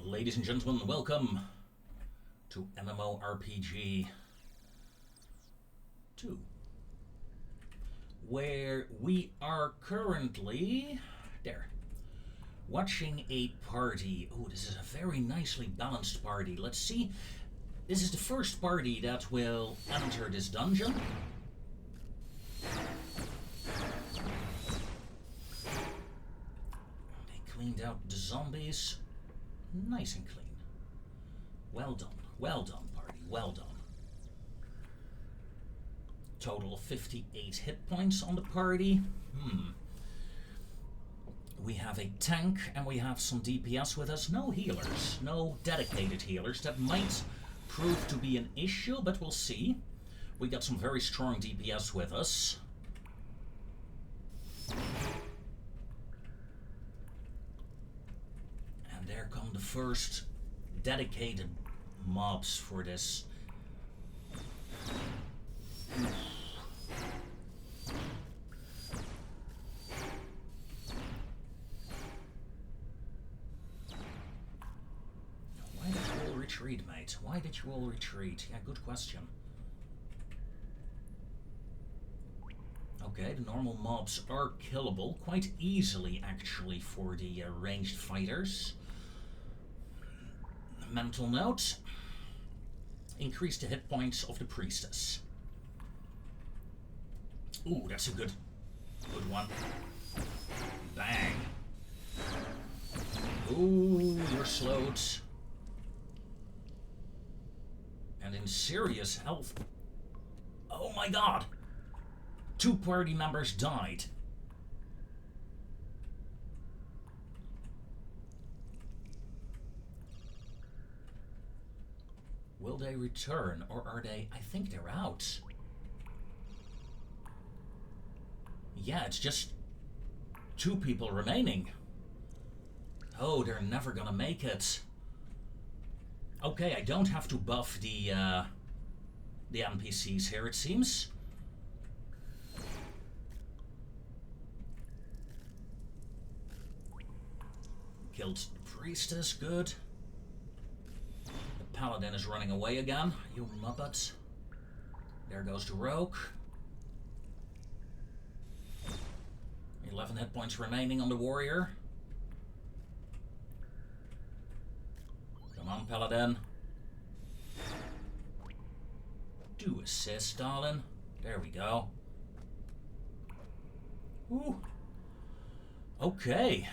Ladies and gentlemen, welcome to MMORPG 2, where we are currently watching a party. Oh, this is a very nicely balanced party. Let's see. This is the first party that will enter this dungeon. They cleaned out the zombies. Nice and clean. Well done. Well done, party. Well done. Total of 58 hit points on the party. We have a tank and we have some DPS with us. No healers. No dedicated healers. That might prove to be an issue, but we'll see. We got some very strong DPS with us. And there come the first dedicated mobs for this. Why did you all retreat, mate? Why did you all retreat? Yeah, good question. Okay, the normal mobs are killable quite easily, actually, for the ranged fighters. Mental note: increase the hit points of the priestess. Ooh, that's a good one. Bang. Ooh, you're slowed. And in serious health. Oh my god! 2 party members died. Will they return, or are they... I think they're out. Yeah, it's just 2 people remaining. Oh, they're never gonna make it. Okay, I don't have to buff the NPCs here, it seems. Killed the priestess, good. The paladin is running away again, you muppet. There goes the rogue. 11 hit points remaining on the warrior. Come on, paladin. Do assist, darling. There we go. Ooh. Okay.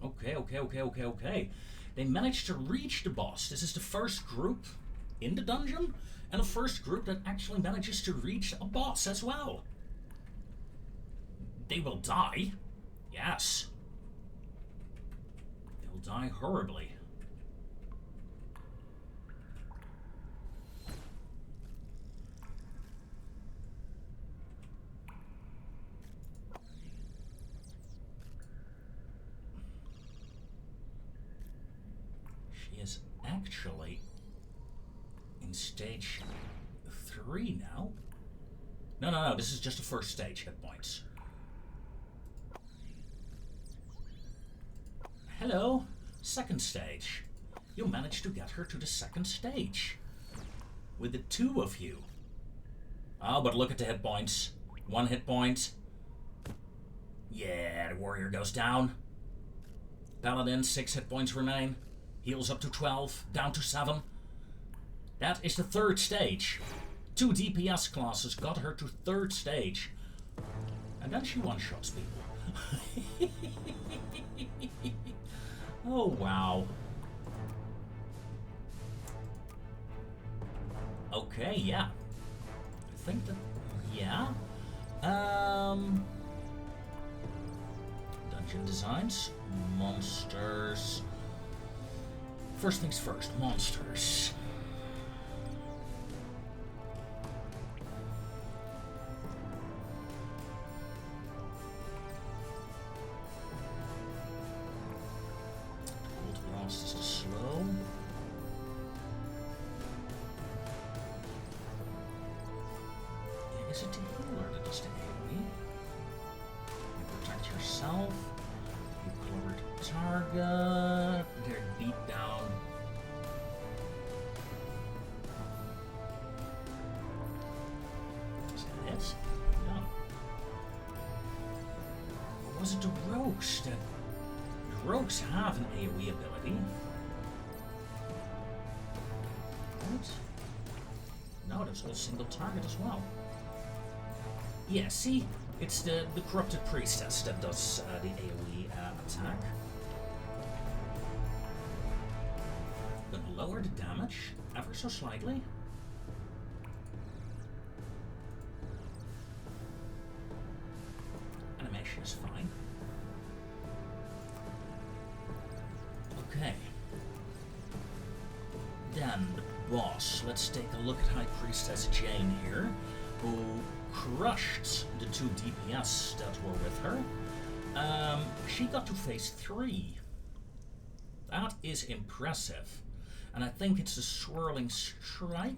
Okay. They managed to reach the boss. This is the first group in the dungeon, and the first group that actually manages to reach a boss as well. They will die. Yes. They will die horribly. She is actually in stage 3 now. No, this is just the first stage hit points. Hello, second stage. You managed to get her to the second stage. With the 2 of you. Oh, but look at the hit points. 1 hit point. Yeah, the warrior goes down. Paladin, 6 hit points remain. Heals up to 12, down to 7. That is the 3rd stage. 2 DPS classes got her to 3rd stage. And then she one-shots people. Oh, wow. Okay, yeah. I think that... yeah. Dungeon designs. Monsters. First things first, monsters. This is slow. Yeah, is it the healer that does the AoE? You protect yourself. You colored target. They're the rogues. The rogues have an AoE ability. Right? No, that's all single target as well. Yeah, see? It's the corrupted priestess that does the AoE attack. Gonna lower the damage ever so slightly. Animation is fine. Okay. Then the boss. Let's take a look at High Priestess Jane here, who crushed the 2 DPS that were with her. She got to phase 3. That is impressive. And I think it's a Swirling Strike.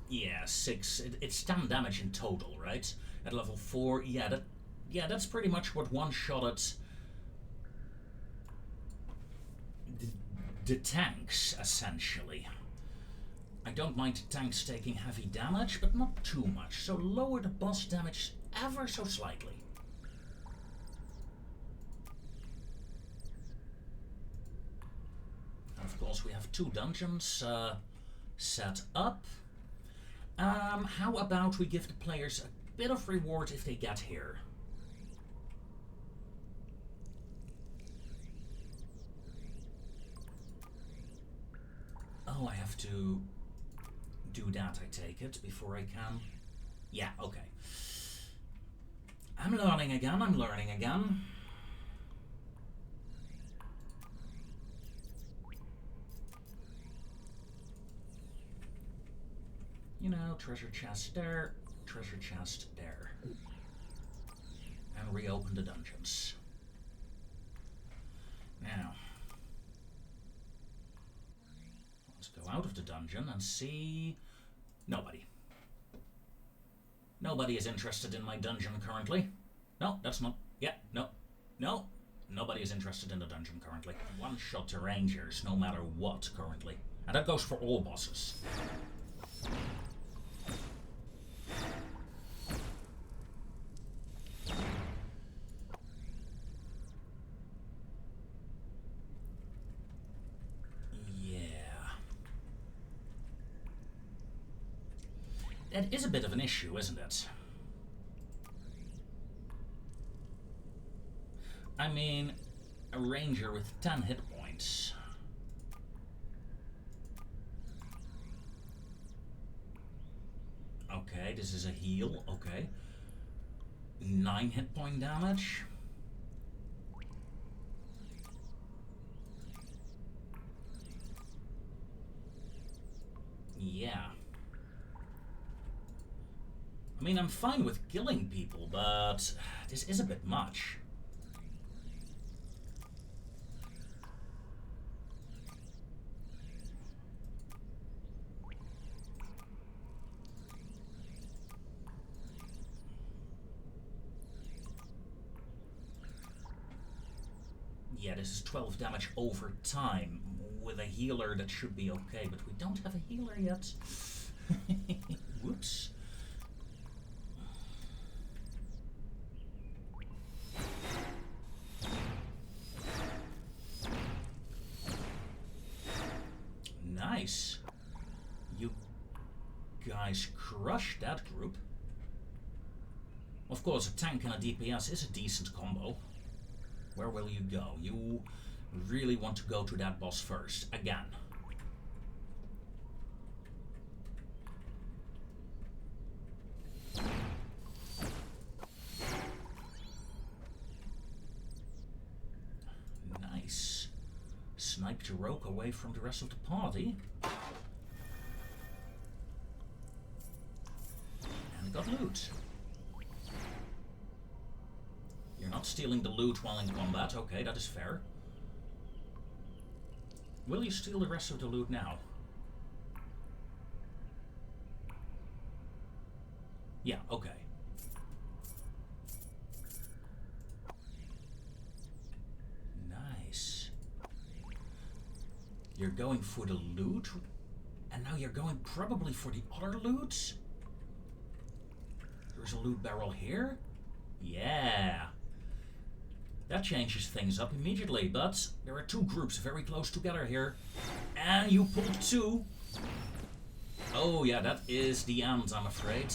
Yeah, 6. It's 10 damage in total, right? At level 4, yeah, that's pretty much what one-shotted the tanks, essentially. I don't mind the tanks taking heavy damage, but not too much, so lower the boss damage ever so slightly. And of course we have 2 dungeons set up. How about we give the players a bit of reward if they get here? Oh, I have to do that, I take it, before I can. Yeah, okay. I'm learning again. You know, treasure chest there, treasure chest there. And reopen the dungeons. Now, let's go out of the dungeon and see... Nobody. Nobody is interested in my dungeon currently. No, that's not... Yeah, no. No. Nobody is interested in the dungeon currently. One-shot to rangers, no matter what, currently. And that goes for all bosses. That is a bit of an issue, isn't it? I mean, a ranger with 10 hit points. Okay, this is a heal, okay. 9 hit point damage. Yeah. I mean, I'm fine with killing people, but this is a bit much. Yeah, this is 12 damage over time. With a healer, that should be okay, but we don't have a healer yet. Whoops. Nice. You guys crushed that group. Of course, a tank and a DPS is a decent combo. Where will you go? You really want to go to that boss first, again. Nice. Sniped the rogue away from the rest of the party. And got loot. You're not stealing the loot while in combat. Okay, that is fair. Will you steal the rest of the loot now? Yeah, okay. Nice. You're going for the loot? And now you're going probably for the other loot. There's a loot barrel here. Yeah. That changes things up immediately, but there are two groups very close together here. And you pulled two. Oh yeah, that is the end, I'm afraid.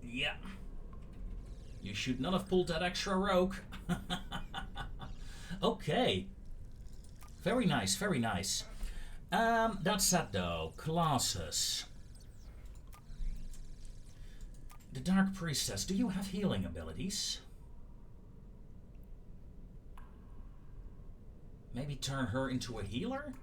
Yeah. You should not have pulled that extra rogue. Okay. Very nice, very nice. That said though, classes. The Dark Priestess, do you have healing abilities? Maybe turn her into a healer?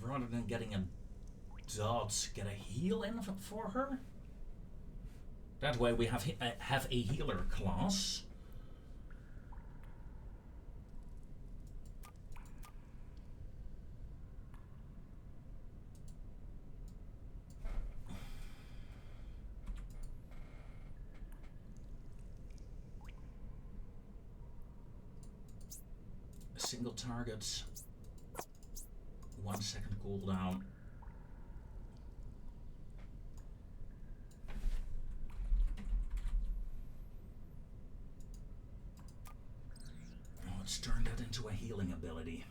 Rather than getting a dot, get a heal in for her? That way we have a healer class. A single target. 1 second cooldown. Now let's turn that into a healing ability.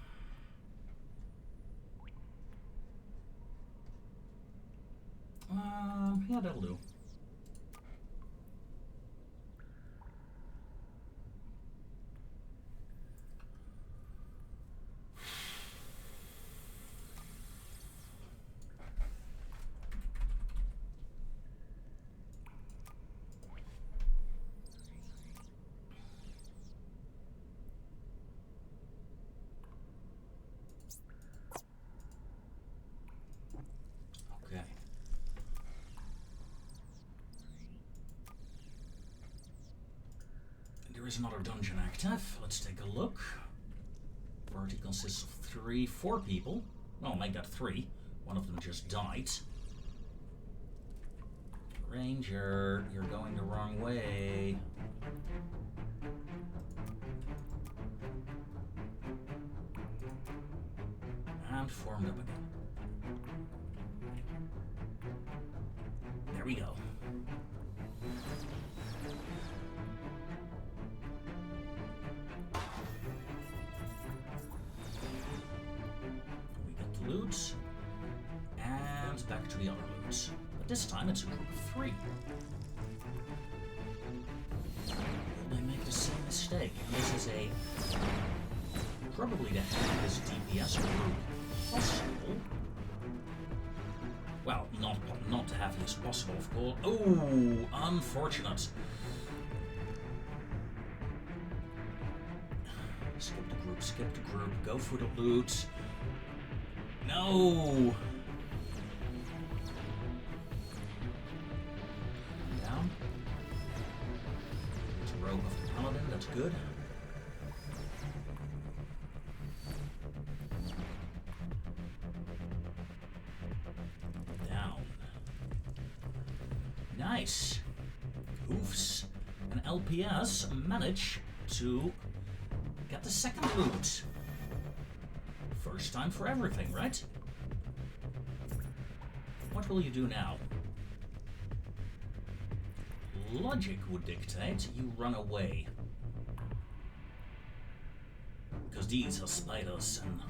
Yeah, that'll do. There is another dungeon active. Let's take a look. Party consists of 4 people. Well, make that 3. One of them just died. Ranger, you're going the wrong way. And formed up again. There we go. Loot, and back to the other loot. But this time it's a group of 3. Will they make the same mistake? This is probably the heaviest DPS group possible. Well, not the heaviest possible, of course. Oh, unfortunate. Skip the group, go for the loot. No! Down. It's a rogue of the paladin, that's good. Down. Nice. Hoofs and LPS manage to get the second loot. First time for everything, right? What will you do now? Logic would dictate you run away. Because these are spiders and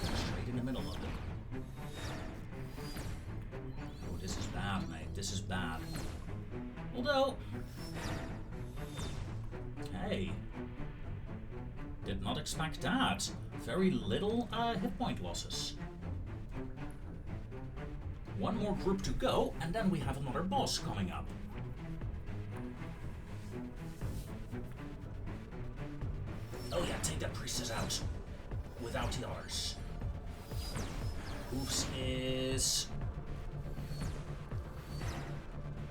straight in the middle of it. Oh, this is bad, mate. This is bad. Although, hey, did not expect that. Very little hit point losses. One more group to go, and then we have another boss coming up. Oh yeah, take that priestess out. Without the others. Oofs is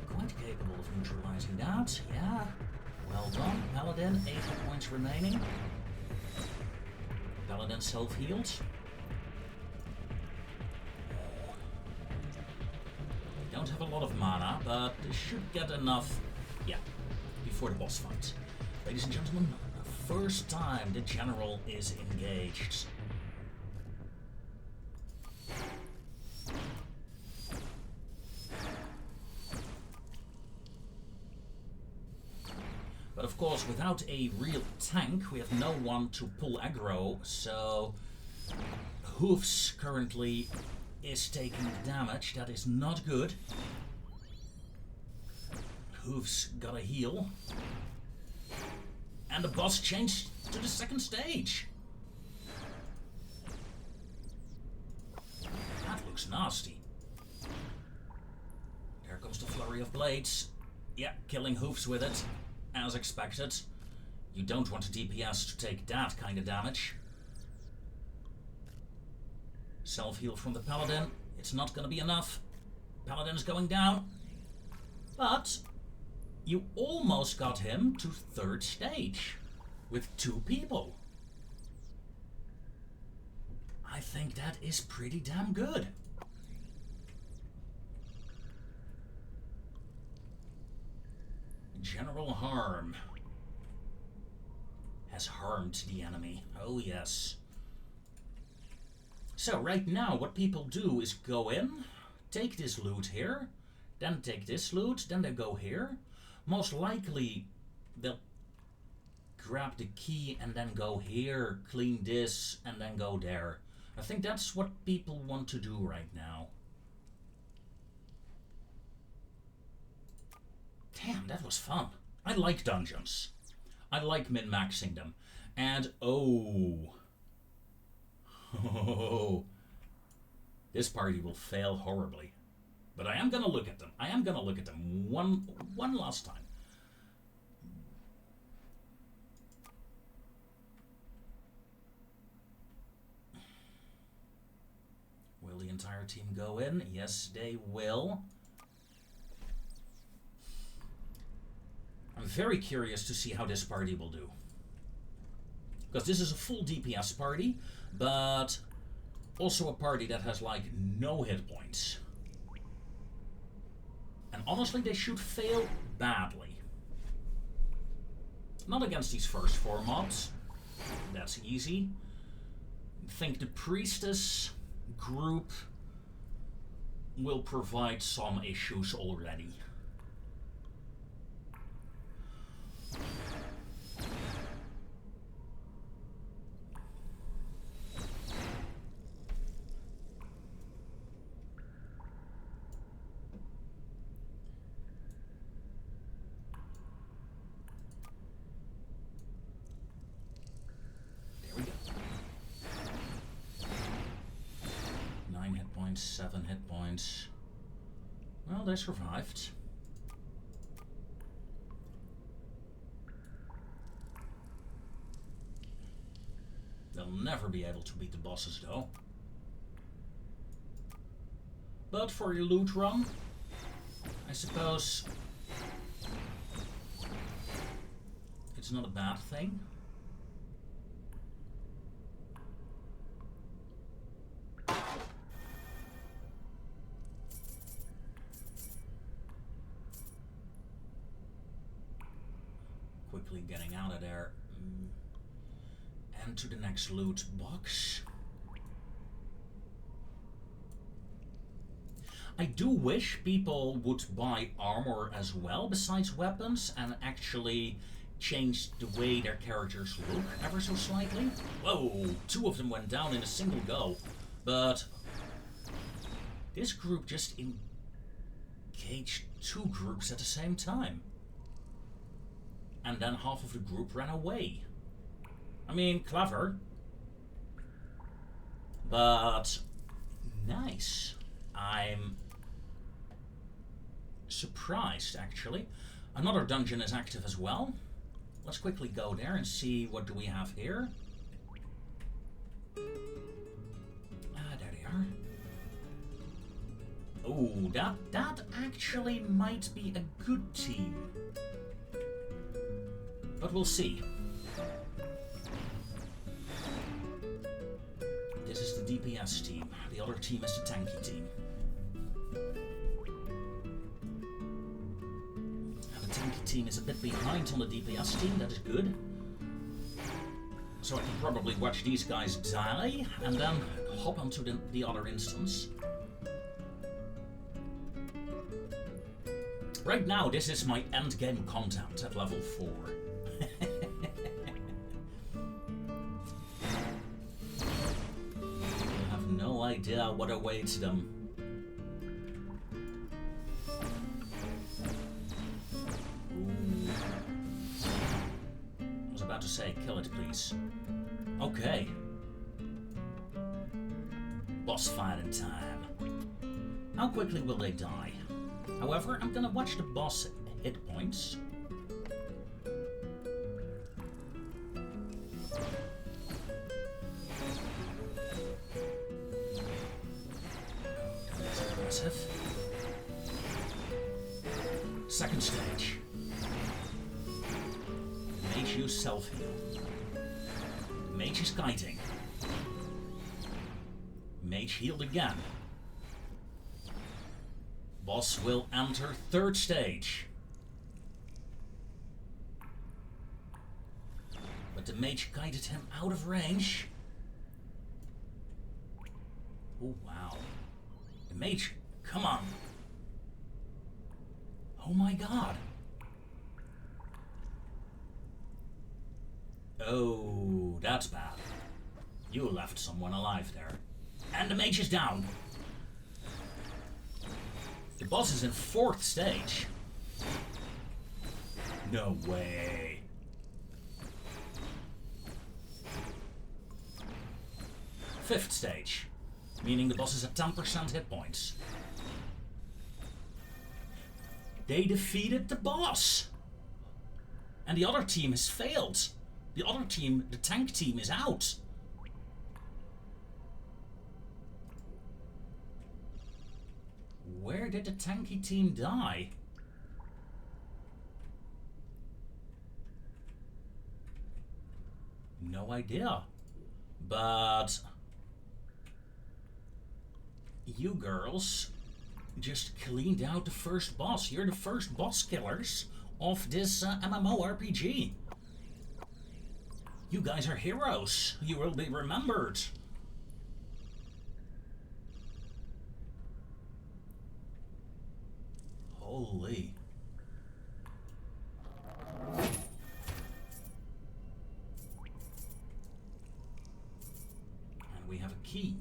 quite capable of neutralizing that, yeah. Well done, Paladin, 8 hit points remaining. Paladin self-healed. have a lot of mana, but they should get enough, yeah, before the boss fight. Ladies and gentlemen, the first time the general is engaged. But of course, without a real tank, we have no one to pull aggro, so Hoofs currently is taking damage. That is not good. Hoofs got a heal. And the boss changed to the second stage. That looks nasty. There comes the flurry of blades. Yeah, killing Hoofs with it. As expected. You don't want a DPS to take that kind of damage. Self-heal from the Paladin. It's not going to be enough. Paladin's going down. But you almost got him to third stage. With 2 people. I think that is pretty damn good. General harm has harmed the enemy. Oh yes. So right now what people do is go in, take this loot here, then take this loot, then they go here. Most likely they'll grab the key and then go here, clean this, and then go there. I think that's what people want to do right now. Damn, that was fun. I like dungeons. I like min-maxing them. And oh, this party will fail horribly. But I am gonna look at them. I am gonna look at them one last time. Will the entire team go in? Yes, they will. I'm very curious to see how this party will do. Because this is a full DPS party, but also a party that has like no hit points. And honestly, they should fail badly. Not against these first 4 mobs. That's easy. I think the Priestess group will provide some issues already. There we go. 9 hit points, 7 hit points. Well, they survived. They'll never be able to beat the bosses though. But for your loot run, I suppose it's not a bad thing. Quickly getting out of there. And to the next loot box. I do wish people would buy armor as well besides weapons and actually change the way their characters look ever so slightly. Whoa, 2 of them went down in a single go. But this group just engaged 2 groups at the same time. And then half of the group ran away. I mean, clever. But nice. I'm surprised, actually. Another dungeon is active as well. Let's quickly go there and see what do we have here. There they are. Oh, that actually might be a good team. But we'll see. This is the DPS team. The other team is the tanky team. tanky team is a bit behind on the DPS team, that is good. So I can probably watch these guys die, and then hop onto the other instance. Right now, this is my endgame content at level 4. I have no idea what awaits them. Ooh. I was about to say, kill it, please. Okay. Boss fighting time. How quickly will they die? However, I'm gonna watch the boss hit points. That's impressive. Second stage. Mage use self-heal. Mage is kiting. Mage healed again. Boss will enter third stage. But the mage guided him out of range. Oh wow. The mage, come on. Oh my god. Oh, that's bad. You left someone alive there. And the mage is down. The boss is in fourth stage. No way. Fifth stage, meaning the boss is at 10% hit points. They defeated the boss. And the other team has failed. The other team, the tank team, is out. Where did the tanky team die? No idea. But you girls just cleaned out the first boss. You're the first boss killers of this MMORPG. You guys are heroes. You will be remembered. Holy. And we have a key.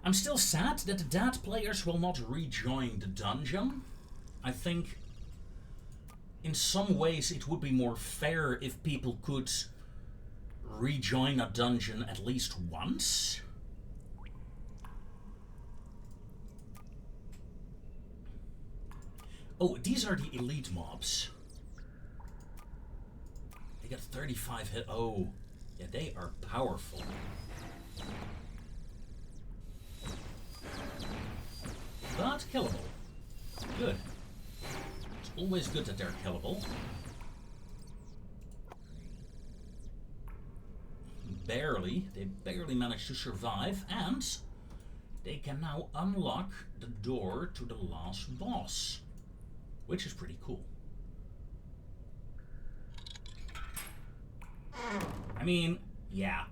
I'm still sad that the dead players will not rejoin the dungeon. I think in some ways it would be more fair if people could rejoin a dungeon at least once. Oh, these are the elite mobs. They got 35 hit. Oh, yeah, they are powerful. But killable. Good. It's always good that they're killable. They barely managed to survive, and they can now unlock the door to the last boss, which is pretty cool. I mean, yeah.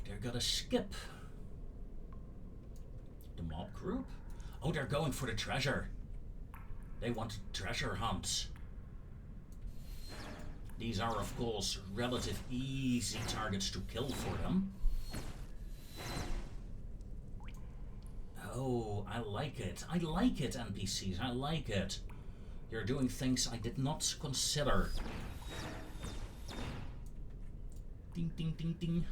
They're gonna skip the mob group. Oh, they're going for the treasure. They want treasure hunts. These are, of course, relative easy targets to kill for them. Oh, I like it. I like it, NPCs. I like it. You're doing things I did not consider. Ding, ding, ding, ding.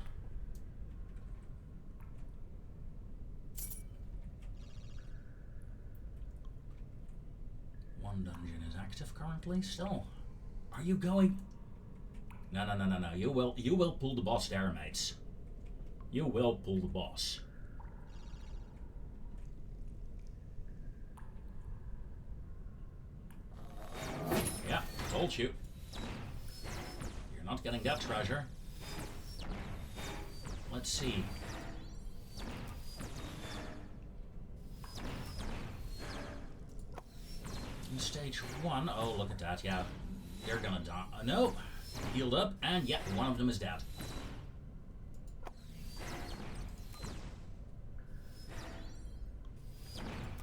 One dungeon is active currently still. Are you going? No, no, no, no, no. You will pull the boss there, mates. You will pull the boss. Yeah, told you. You're not getting that treasure. Let's see. stage 1. Oh, look at that, yeah. They're gonna die. No! Healed up, and yeah, one of them is dead.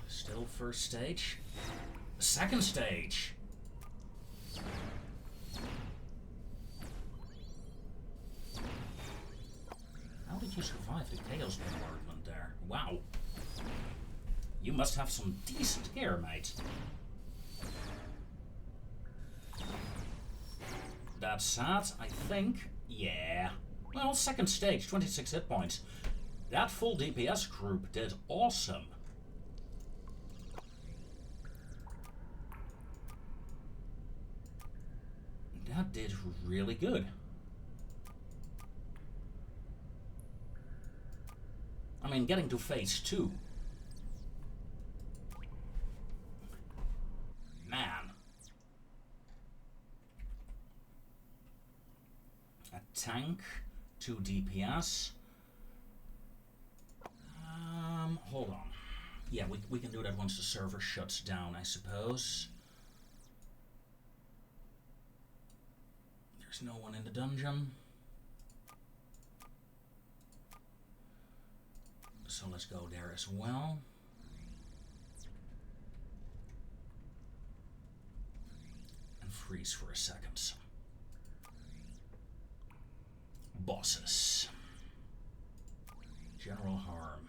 Still first stage. Second stage! How did you survive the chaos bombardment there? Wow. You must have some decent gear, mate. That's sad, I think. Yeah. Well, second stage, 26 hit points. That full DPS group did awesome. That did really good. I mean, getting to phase 2. Man. A tank, 2 DPS. Hold on. Yeah, we can do that once the server shuts down, I suppose. There's no one in the dungeon. So let's go there as well. And freeze for a second. Bosses. General harm.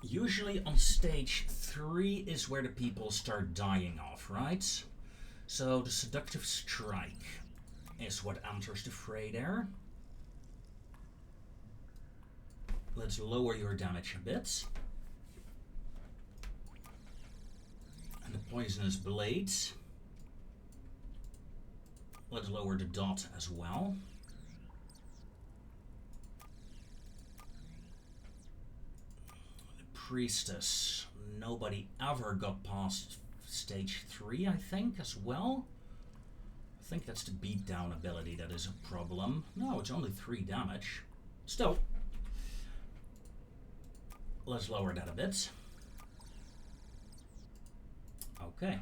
Usually on stage 3 is where the people start dying off, right? So the seductive strike is what enters the fray there. Let's lower your damage a bit. And the poisonous blade. Let's lower the dot as well. The priestess. Nobody ever got past stage 3, I think, as well. I think that's the beatdown ability that is a problem. No, it's only 3 damage. Still. Let's lower that a bit. Okay.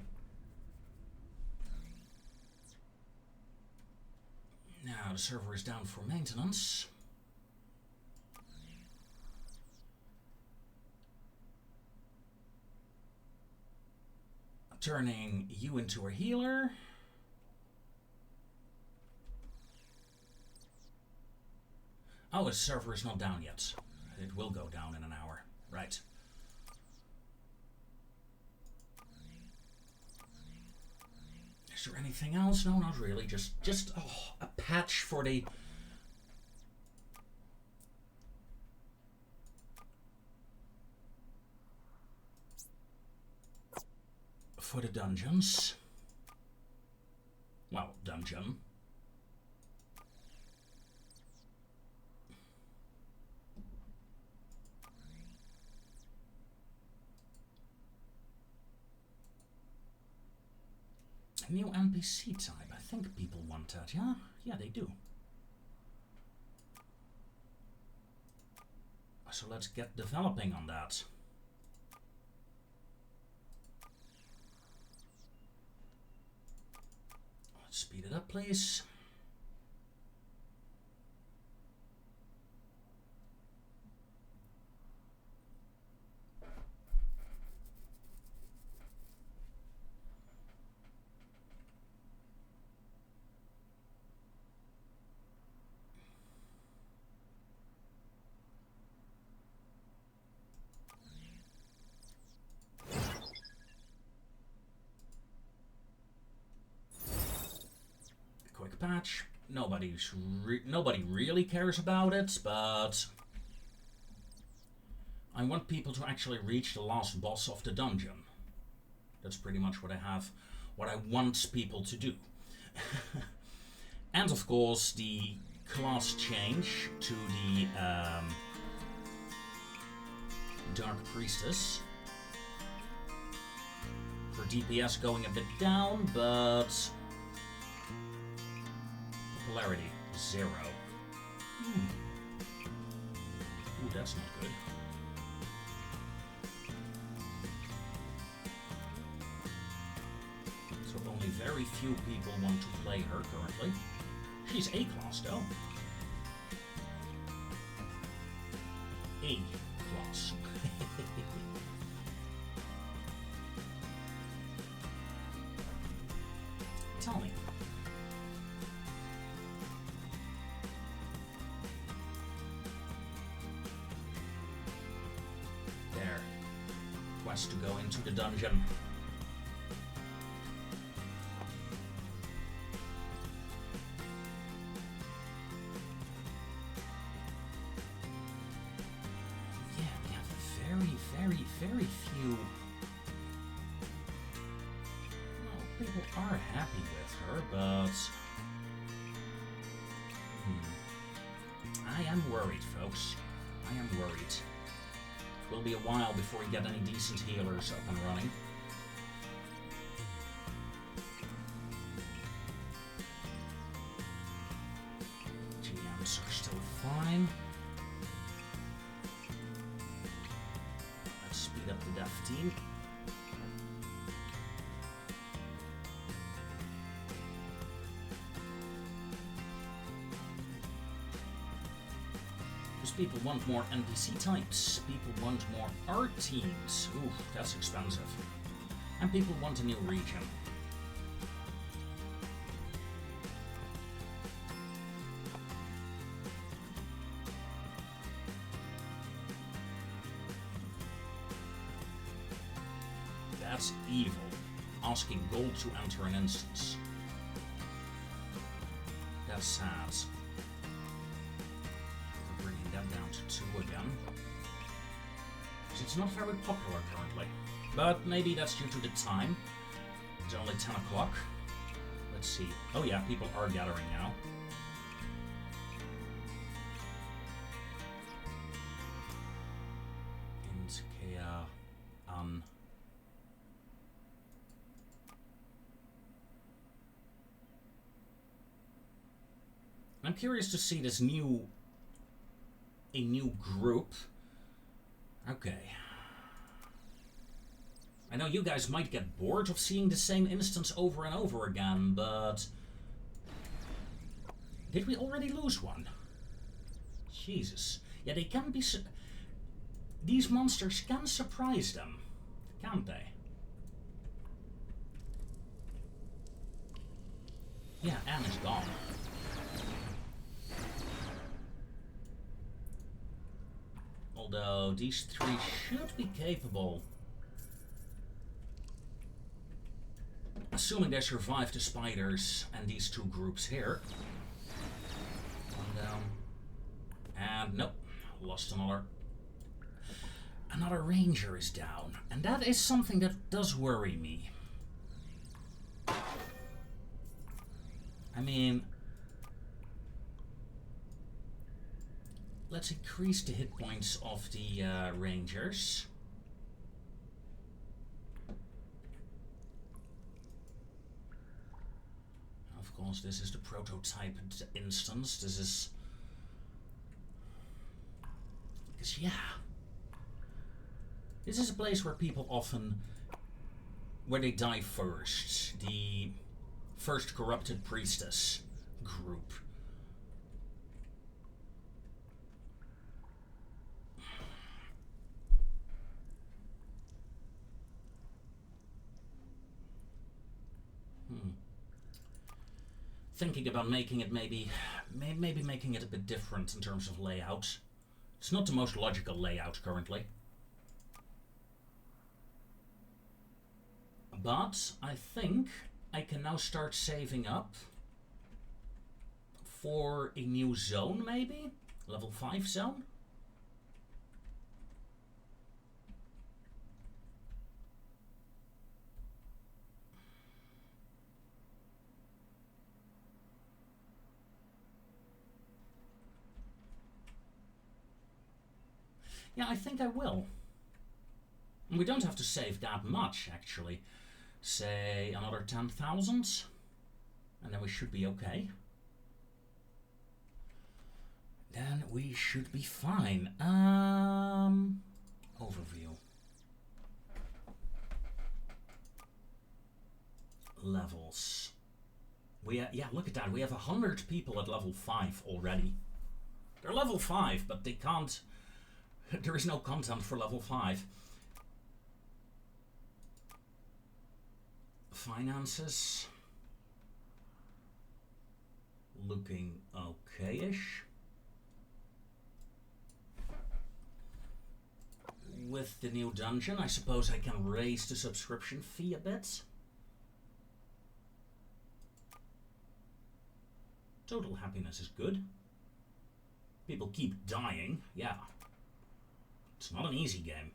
Now the server is down for maintenance. Turning you into a healer. Oh, his server is not down yet. It will go down in an hour. Right. Is there anything else? No, not really. Just a patch for the dungeons. Well, dungeon. A new NPC type. I think people want that, yeah? Yeah, they do. So let's get developing on that. Let's speed it up, please. Quick patch. Nobody really cares about it, but I want people to actually reach the last boss of the dungeon. That's pretty much what I want people to do. And of course the class change to the Dark Priestess. For DPS going a bit down, but popularity 0. Ooh, that's not good. very few people want to play her currently. She's A class though. A class. Tell me. There. Quest to go into the dungeon. Very few. Well, people are happy with her, but I am worried, folks. I am worried. It will be a while before we get any decent healers up and running. GMs are still fine. Up the death team. Because people want more NPC types, people want more art teams. Ooh, that's expensive. And people want a new region. That's evil. Asking gold to enter an instance. That's sad. We're bringing that down to 2 again. It's not very popular currently. But maybe that's due to the time. It's only 10 o'clock. Let's see. Oh yeah, people are gathering now. I'm curious to see this new group. Okay. I know you guys might get bored of seeing the same instance over and over again, but did we already lose one? Jesus. Yeah, they can be. These monsters can surprise them, can't they? Yeah, Anne is gone. Although these 3 should be capable. Assuming they survive the spiders and these 2 groups here. One down. And nope. Lost another. Another ranger is down. And that is something that does worry me. I mean, let's increase the hit points of the rangers. Of course, this is the prototype instance. This is... because, yeah. This is a place where people often... where they die first. The first corrupted priestess group. Thinking about making it maybe making it a bit different in terms of layout. It's not the most logical layout currently. But I think I can now start saving up for a new zone, maybe? Level 5 zone? Yeah, I think I will. And we don't have to save that much, actually. Say another 10,000, and then we should be okay. Then we should be fine. Overview. Levels. yeah, look at that. We have 100 people at level 5 already. They're level 5, but they can't... There is no content for level 5. Finances. Looking okay-ish. With the new dungeon, I suppose I can raise the subscription fee a bit. Total happiness is good. People keep dying, yeah. It's not an easy game.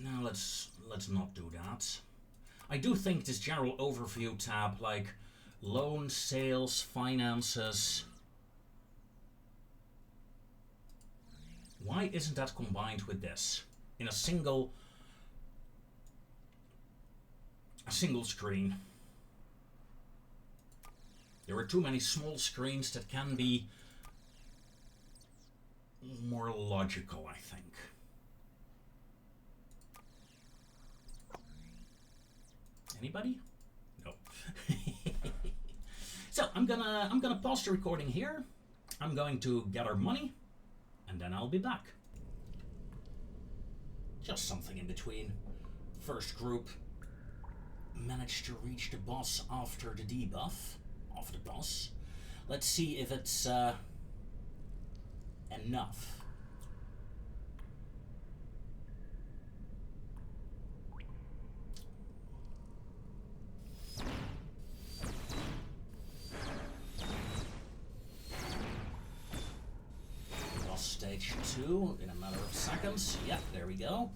Now let's not do that. I do think this general overview tab, like loan, sales, finances. Why isn't that combined with this in a single screen? There are too many small screens that can be more logical, I think. Anybody? No. So I'm gonna pause the recording here. I'm going to gather money, and then I'll be back. Just something in between. First group managed to reach the boss after the debuff of the boss. Let's see if it's enough. Stage 2 in a matter of seconds. Yeah, there we go.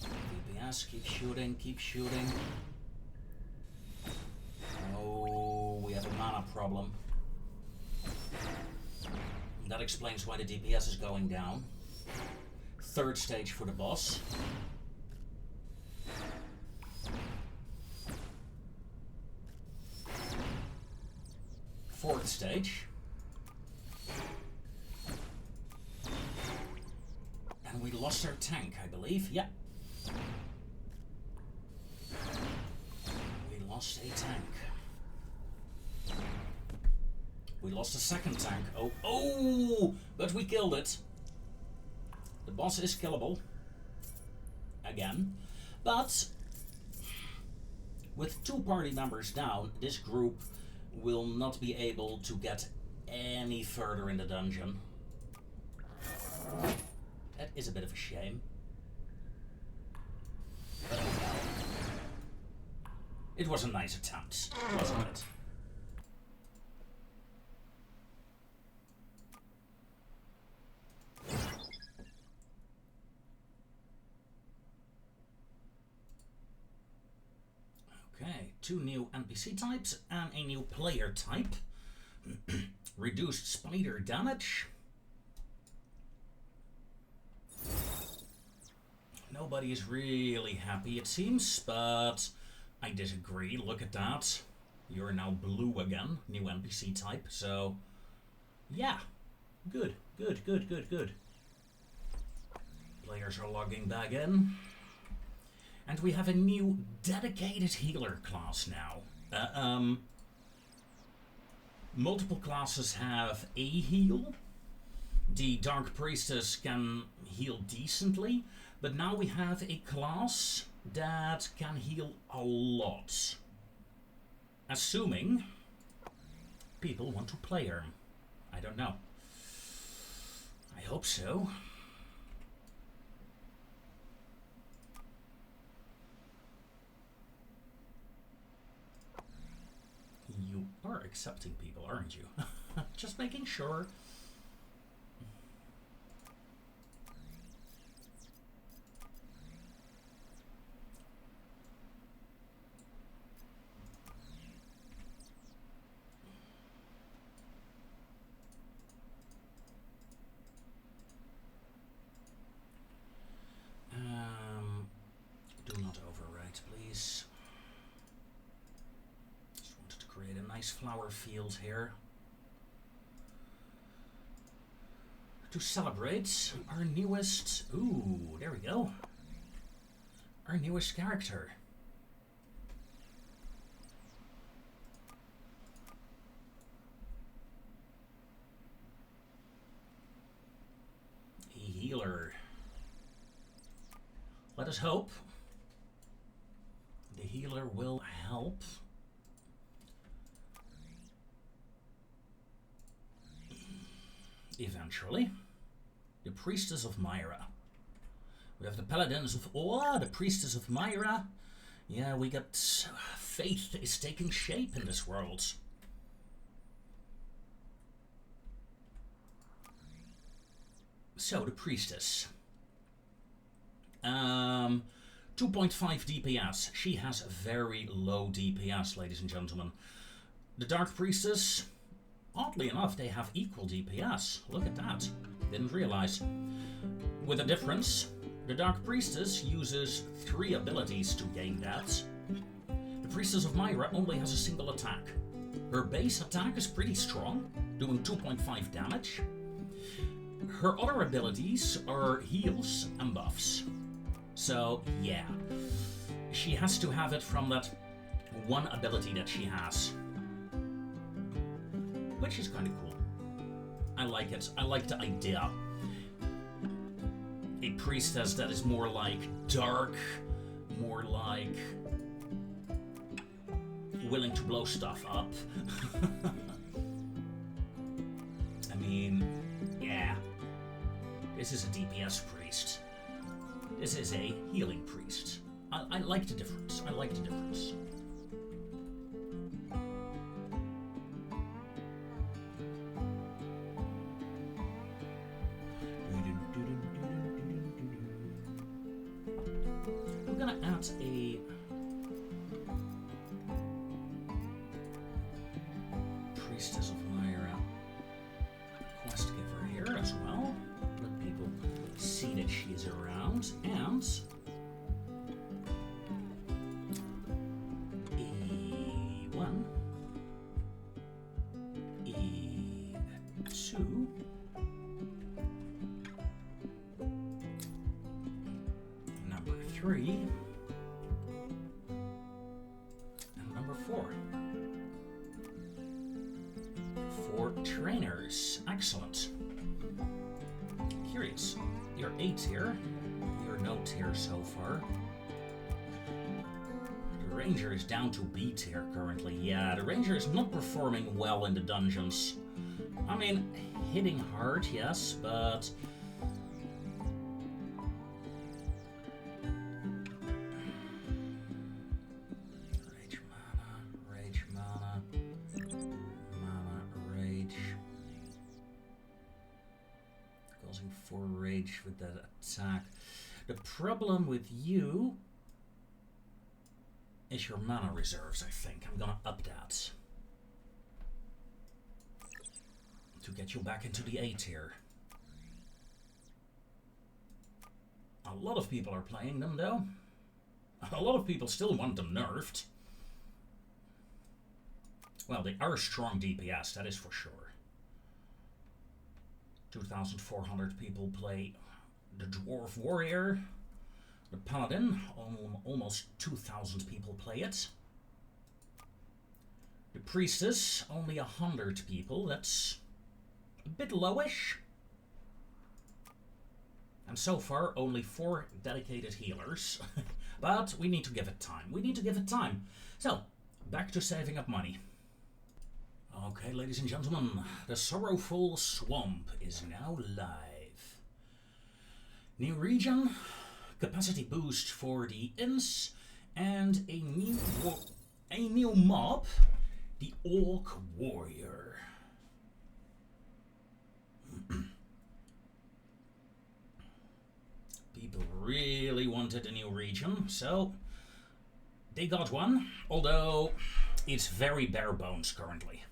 DPS, keep shooting, keep shooting. Oh, we have a mana problem. That explains why the DPS is going down. Third stage for the boss. Fourth stage. And we lost our tank, I believe. Yeah. We lost a tank. We lost a second tank. Oh, but we killed it. The boss is killable. Again. But with 2 party members down, this group will not be able to get any further in the dungeon. That is a bit of a shame. But oh well. It was a nice attempt, wasn't it? Okay, 2 new NPC types and a new player type. Reduced spider damage. Nobody is really happy, it seems, but I disagree. Look at that. You're now blue again, new NPC type, so yeah. Good, good, good, good, good. Players are logging back in. And we have a new dedicated healer class now. Multiple classes have a heal. The Dark Priestess can heal decently, but now we have a class that can heal a lot. Assuming people want to play her. I don't know. I hope so. You are accepting people, aren't you? Just making sure. Do not overwrite, please. Just wanted to create a nice flower field here. to celebrate our newest... Ooh, there we go. Our newest character. A healer. Let us hope the healer will help. Eventually. The Priestess of Myra. We have the Paladins of Oa, the Priestess of Myra. Yeah, we got... faith is taking shape in this world. So, the Priestess. 2.5 DPS. She has very low DPS, ladies and gentlemen. The Dark Priestess... Oddly enough, they have equal DPS. Look at that. Didn't realize. With a difference, the Dark Priestess uses 3 abilities to gain that. The Priestess of Myra only has a single attack. Her base attack is pretty strong, doing 2.5 damage. Her other abilities are heals and buffs. So, yeah. She has to have it from that one ability that she has. Which is kind of cool. I like it. I like the idea. A priestess that is more like dark, more like willing to blow stuff up. I mean, yeah. This is a DPS priest. This is a healing priest. I like the difference. I like the difference. We're gonna add a Priestess of Myra quest giver here as well. Let people see that she is around, and E1, E2, number 3, and number 4. 4 trainers. Excellent. Curious. You're A tier. You're no tier so far. The Ranger is down to B tier currently. Yeah, the Ranger is not performing well in the dungeons. I mean, hitting hard, yes, but... Rage mana, rage. Causing 4 rage with that attack. The problem with you is your mana reserves, I think. I'm gonna up that to get you back into the A tier. A lot of people are playing them, though. A lot of people still want them nerfed. Well, they are strong DPS, that is for sure. 2,400 people play the Dwarf Warrior. The Paladin, almost 2,000 people play it. The Priestess, only 100 people. That's a bit lowish. And so far, only 4 dedicated healers. But we need to give it time. We need to give it time. So, back to saving up money. Okay, ladies and gentlemen, the Sorrowful Swamp is now live. New region, capacity boost for the inns, and a new mob, the Orc Warrior. People really wanted a new region, so they got one, although it's very bare bones currently.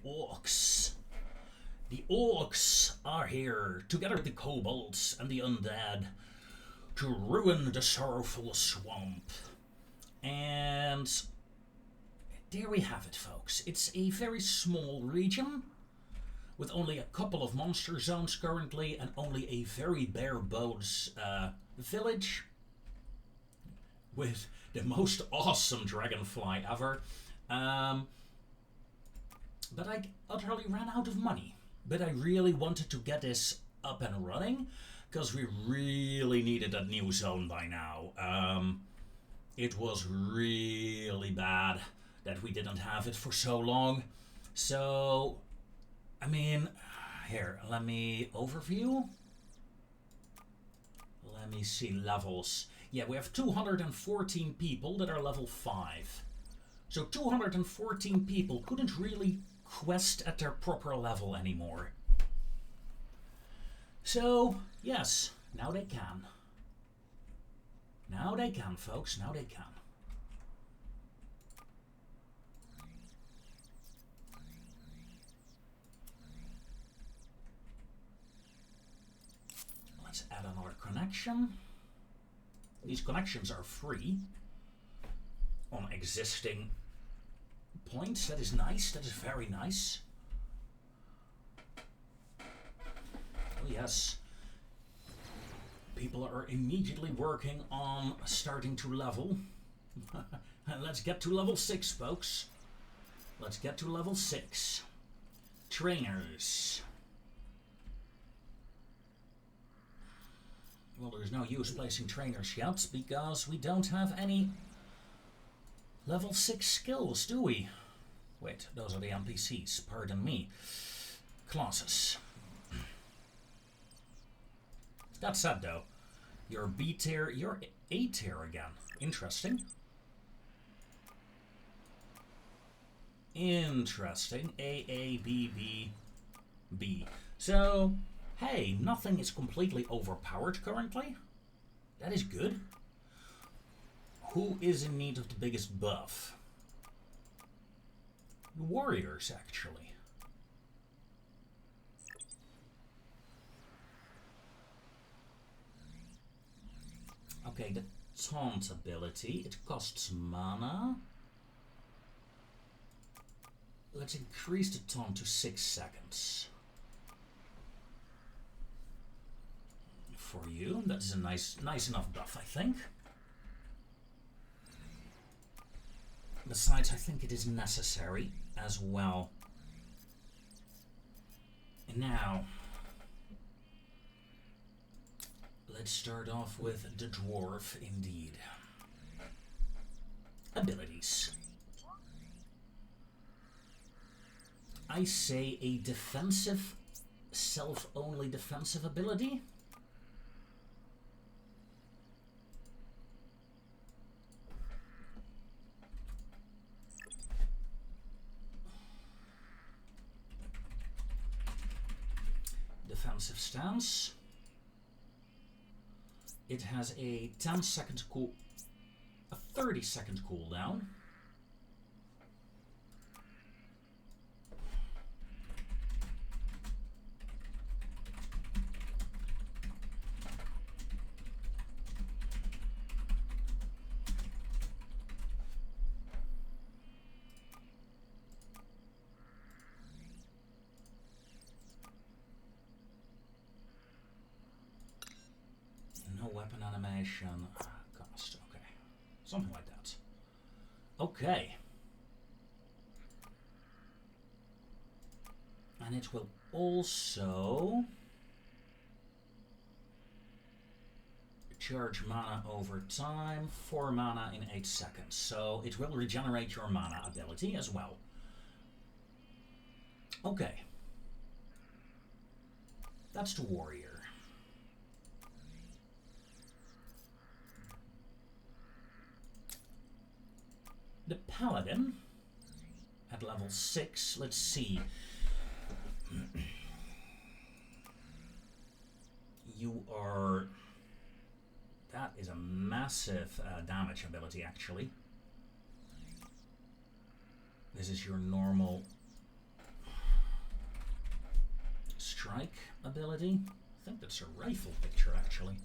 Orcs. The orcs are here, together with the kobolds and the undead, to ruin the Sorrowful Swamp. And there we have it, folks. It's a very small region with only a couple of monster zones currently and only a very bare bones village with the most awesome dragonfly ever. But I utterly ran out of money. But I really wanted to get this up and running because we really needed that new zone by now. It was really bad that we didn't have it for so long. So, I mean, here, let me overview. Let me see levels. Yeah, we have 214 people that are level 5. So 214 people couldn't really quest at their proper level anymore. So, yes, now they can. Now they can, folks, now they can. Let's add another connection. These connections are free on existing points. That is nice, that is very nice. Oh yes. People are immediately working on starting to level. And let's get to level 6, folks. Let's get to level 6. Trainers. Well, there's no use placing trainers yet because we don't have any level 6 skills, do we? Wait, those are the NPCs, pardon me. Classes. That said though, you're B tier, you're A tier again. Interesting. Interesting. A, A, B, B, B. So, hey, nothing is completely overpowered currently. That is good. Who is in need of the biggest buff? The warriors, actually. Okay, the taunt ability, it costs mana. Let's increase the taunt to 6 seconds. For you, that is a nice enough buff, I think. Besides, I think it is necessary as well. And now, let's start off with the dwarf, indeed. Abilities. I say a defensive, self-only defensive ability. Defensive stance. It has a 10-second a 30-second cooldown. Weapon animation cost, okay. Something like that. Okay. And it will also charge mana over time, 4 mana in 8 seconds. So it will regenerate your mana ability as well. Okay. That's the warrior. The paladin at level 6, let's see. You are... That is a massive damage ability, actually. This is your normal strike ability. I think that's a rifle picture, actually.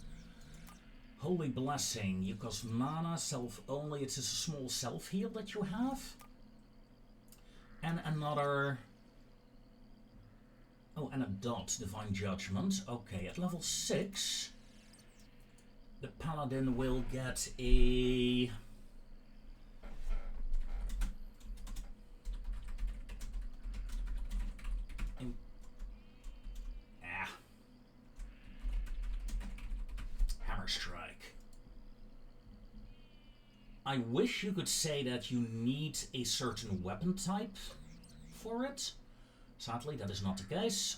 Holy Blessing, you cost mana, self only. It's a small self heal that you have. And another... Oh, and a dot, Divine Judgment. Okay, at level 6, the Paladin will get a... Hammer Strike. I wish you could say that you need a certain weapon type for it. Sadly, that is not the case.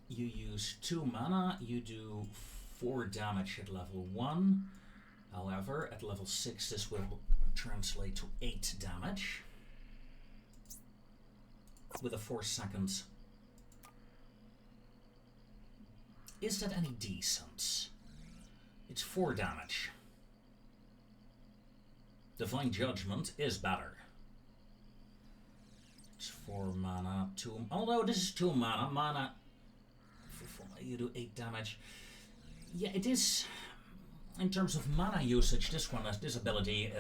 You use 2 mana, you do 4 damage at level 1. However, at level 6 this will translate to 8 damage. With a 4 seconds. Is that any decent? It's 4 damage. Divine Judgment is better. It's 4 mana, 2... Although this is 2 mana. Mana... You do 8 damage. Yeah, it is... In terms of mana usage, this ability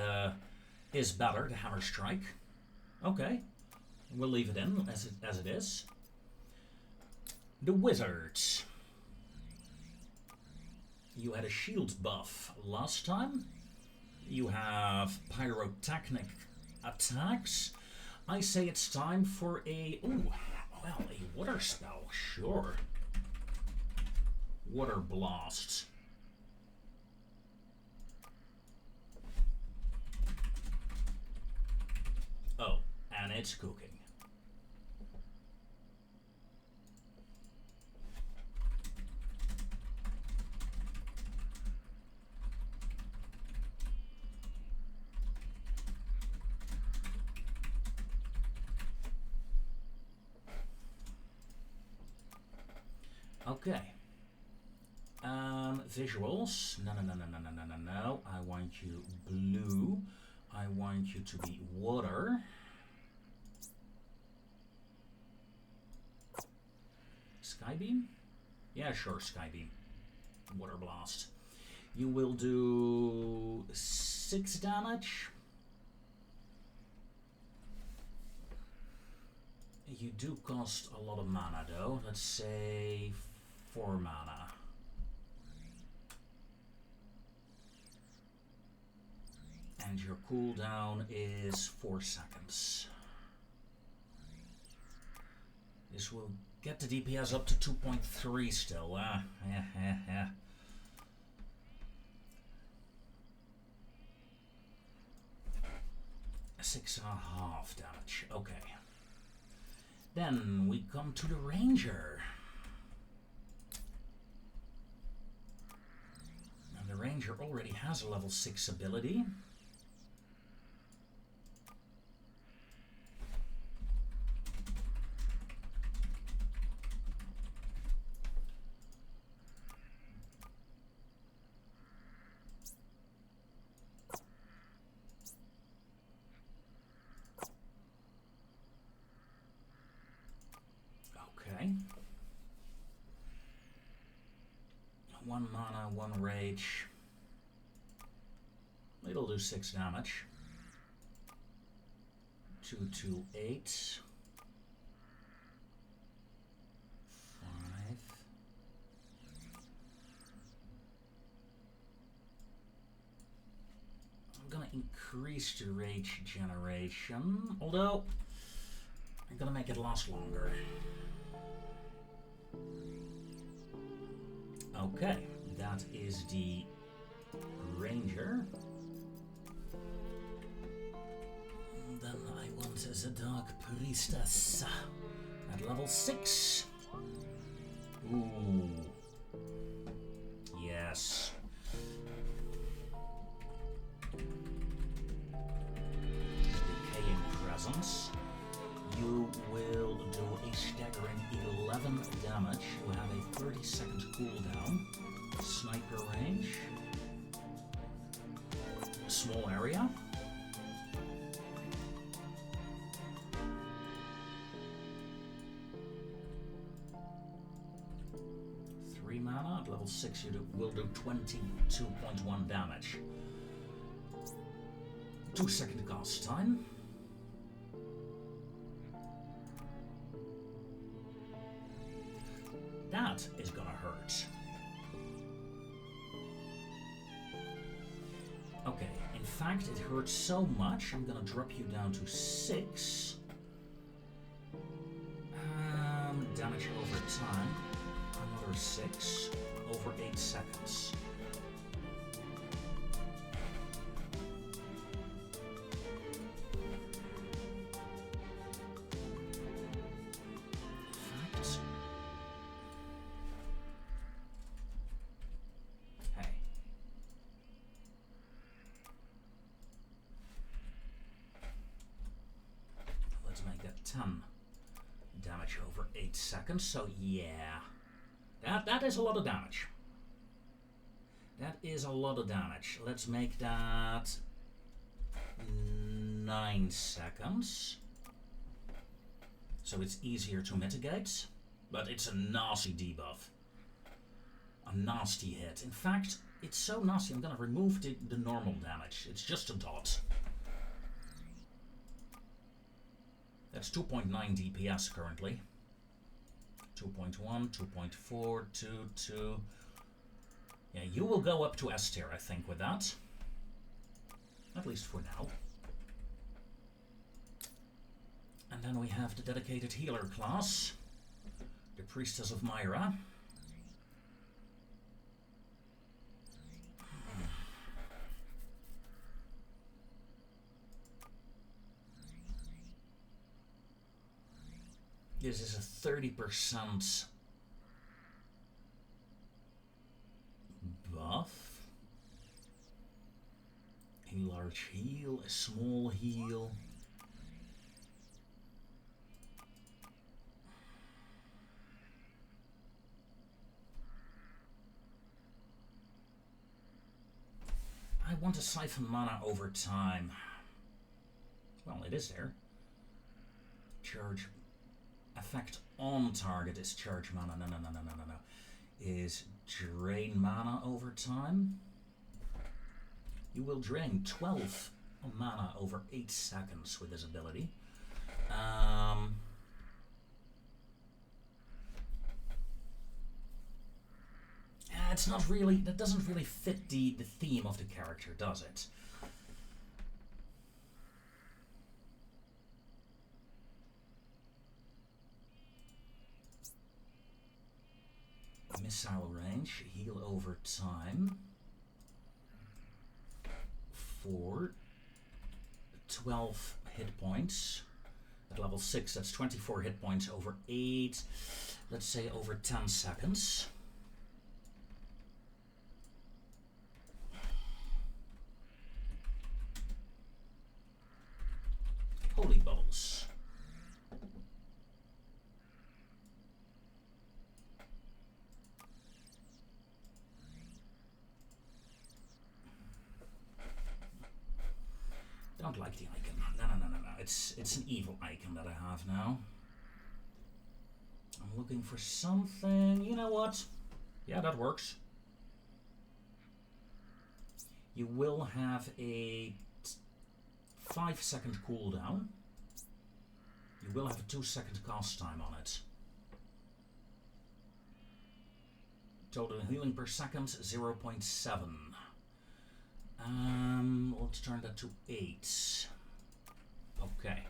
is better, the Hammer Strike. Okay. We'll leave it in as it is. The Wizards. You had a shield buff last time. You have pyrotechnic attacks. I say it's time for a... Ooh, well, a water spell, sure. Water Blast. Oh, and it's cooking. Okay. Visuals. No. I want you blue. I want you to be water. Skybeam? Yeah, sure, Skybeam. Water Blast. You will do 6 damage. You do cost a lot of mana though. Let's say 4 mana. And your cooldown is 4 seconds. This will get the DPS up to 2.3 still. 6.5 damage. Okay. Then we come to the Ranger. And the Ranger already has a level 6 ability. Okay. 1 mana, 1 rage. It'll do 6 damage. 2, 2, 8. 5. I'm gonna increase the rage generation, although I'm gonna make it last longer. Okay, that is the Ranger. And then I want the Dark Priestess at level 6. Ooh. Yes. Decaying Presence. You will do a staggering 11 damage. You have a 30-second cooldown. Sniper range. Small area. Mana. At level 6 you will do 22.1 damage. 2-second cast time. That is gonna hurt. Okay, in fact, it hurts so much, I'm gonna drop you down to 6. Damage over time, another 6, over 8 seconds. Let's make that 10 damage over 8 seconds, so yeah. That is a lot of damage. That is a lot of damage. Let's make that 9 seconds. So it's easier to mitigate, but it's a nasty debuff. A nasty hit. In fact, it's so nasty I'm gonna remove the normal damage. It's just a dot. That's 2.9 DPS currently. 2.1, 2.4, 2. Yeah, you will go up to S tier, I think, with that. At least for now. And then we have the dedicated healer class. The Priestess of Myra. This is a 30% buff. A large heal, a small heal. I want to siphon mana over time. Well, it is there. Charge. Effect on target is charge mana. No. Is drain mana over time. You will drain 12 mana over 8 seconds with this ability. It's not really, that doesn't really fit the theme of the character, does it? Missile range, heal over time for 12 hit points. At level 6, that's 24 hit points over 8, let's say over 10 seconds. Holy bubbles. Don't like the icon. No. It's an evil icon that I have now. I'm looking for something. You know what? Yeah, that works. You will have a 5-second cooldown. You will have a 2-second cast time on it. Total healing per second 0.7. Let's turn that to 8. Okay.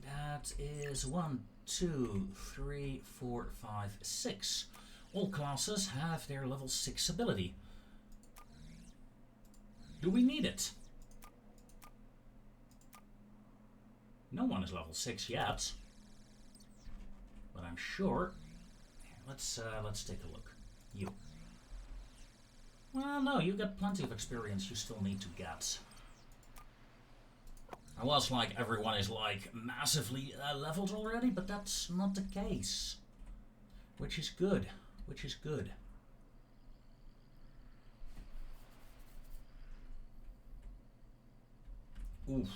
That is 1, 2, 3, 4, 5, 6. All classes have their level 6 ability. Do we need it? No one is level 6 yet. But I'm sure. Let's take a look. You. Well, no, you got plenty of experience you still need to get. I was like, everyone is like massively leveled already, but that's not the case. Which is good. Which is good. Oof.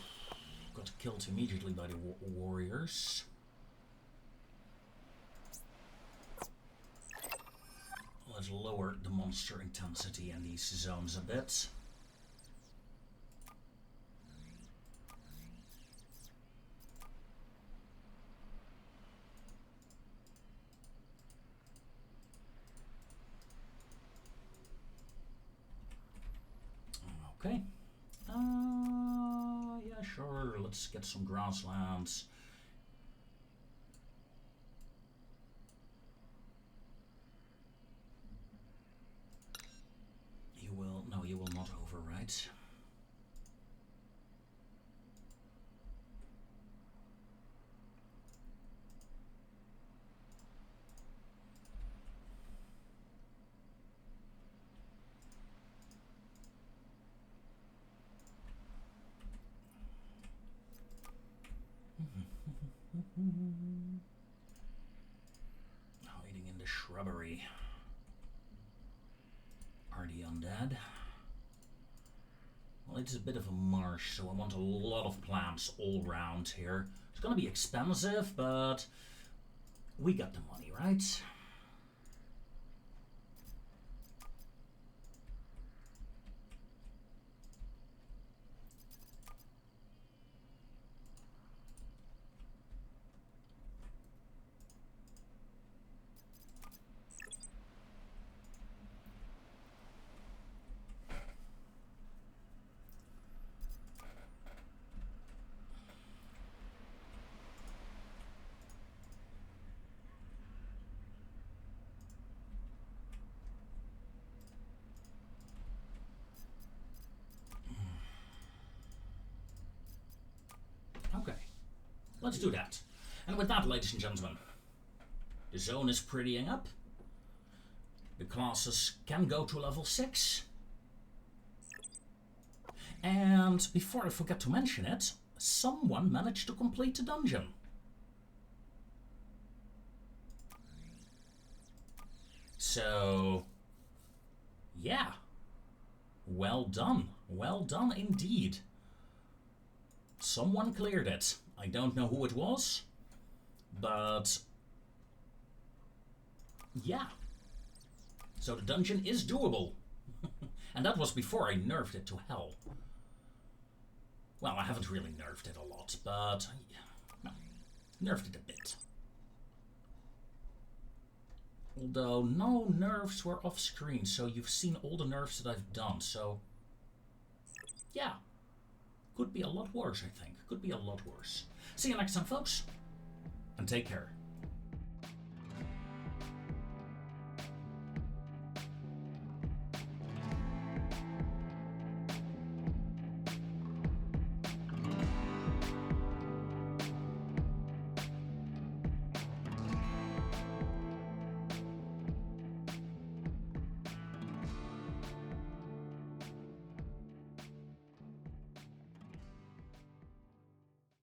Got killed immediately by the warriors. let's lower the monster intensity in these zones a bit. Okay. Yeah, sure. Let's get some grasslands. You will... No, you will not overwrite. Hiding in the shrubbery are the undead. Well, it's a bit of a marsh, so I want a lot of plants all around here. It's gonna be expensive, but we got the money, right? Okay, let's do that. And with that, ladies and gentlemen, the zone is prettying up. The classes can go to level 6. And before I forget to mention it, someone managed to complete the dungeon. So, yeah. Well done. Well done indeed. Someone cleared it. I don't know who it was, but yeah. So the dungeon is doable. And that was before I nerfed it to hell. Well, I haven't really nerfed it a lot, but no, nerfed it a bit. Although no nerfs were off screen, so you've seen all the nerfs that I've done, so yeah. Could be a lot worse, I think. Could be a lot worse. See you next time, folks, and take care.